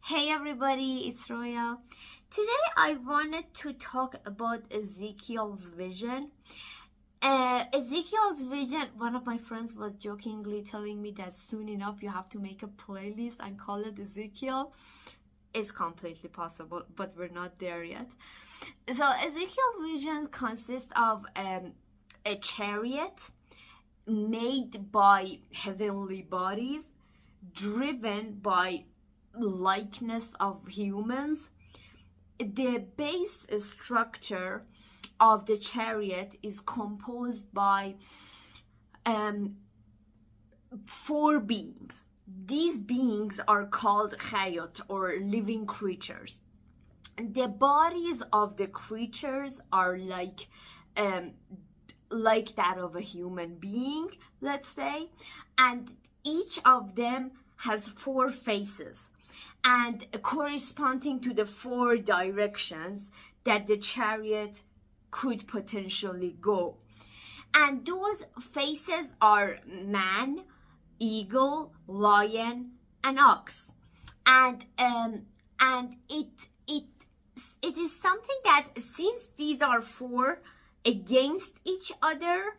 Hey everybody, it's Roya. Today I wanted to talk about Ezekiel's vision. Ezekiel's vision, one of my friends was jokingly telling me that soon enough you have to make a playlist and call it Ezekiel. It's completely possible, but we're not there yet. So Ezekiel's vision consists of a chariot made by heavenly bodies, driven by likeness of humans. The base structure of the chariot is composed by four beings. These beings are called chayot, or living creatures. The bodies of the creatures are like that of a human being, let's say, and each of them has four faces and corresponding to the four directions that the chariot could potentially go. And those faces are man, eagle, lion, and ox. And it is something that, since these are four against each other,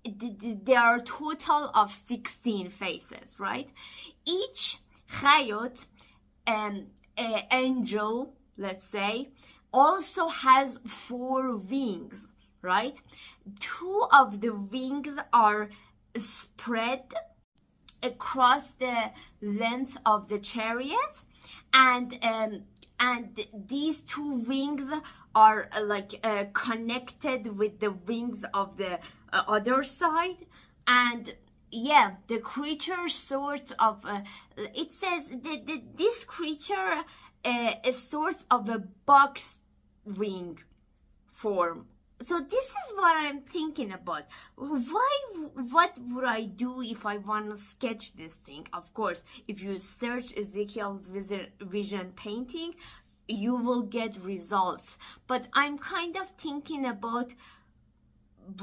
there are a total of 16 faces, right? Each chayot, angel, let's say, also has four wings, right? Two of the wings are spread across the length of the chariot, and these two wings are connected with the wings of the other side. And the creature sort of it says that this creature is sort of a box wing form. So this is what I'm thinking about. What would I do if I want to sketch this thing? Of course, if you search Ezekiel's vision painting, you will get results. But I'm kind of thinking about,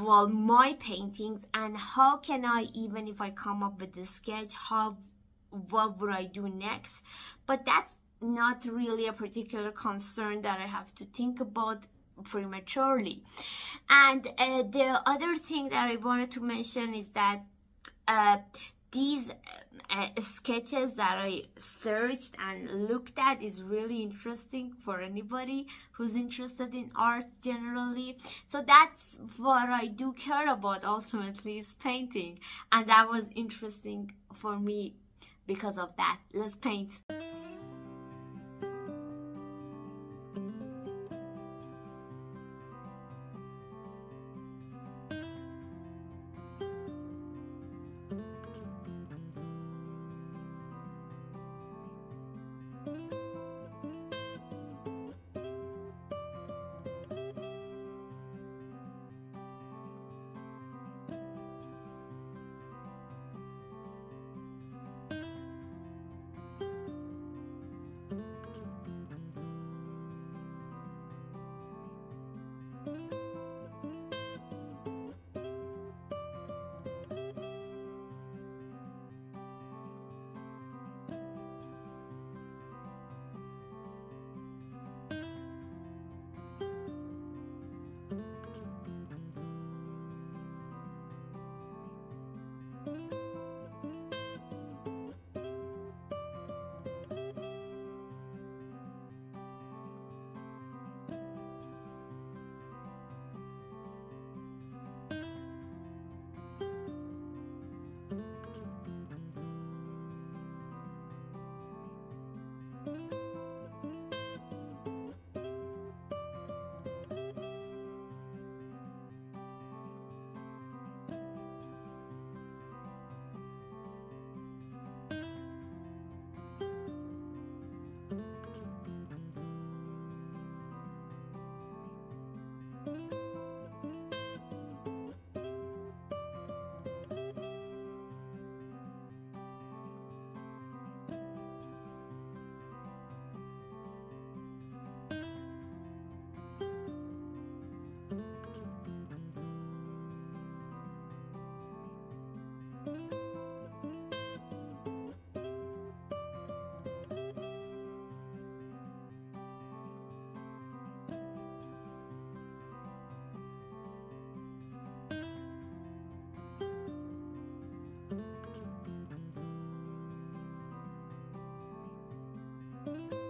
well, my paintings, and how can I, even if I come up with the sketch, what would I do next? But that's not really a particular concern that I have to think about prematurely. And the other thing that I wanted to mention is that these sketches that I searched and looked at is really interesting for anybody who's interested in art generally. So that's what I do care about ultimately, is painting, and that was interesting for me because of that. Let's paint. Bye.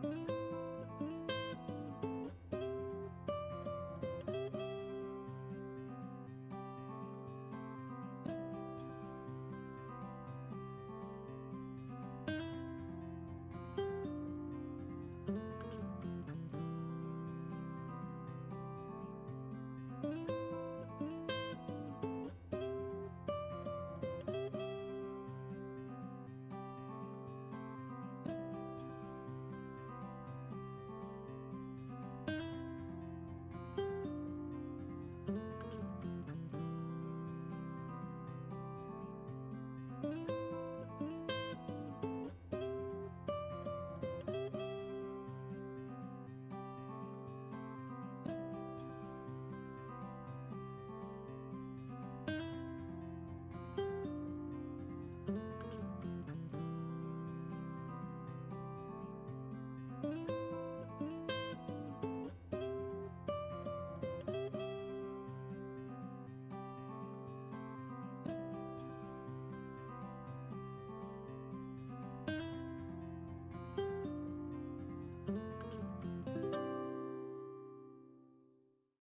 Bye.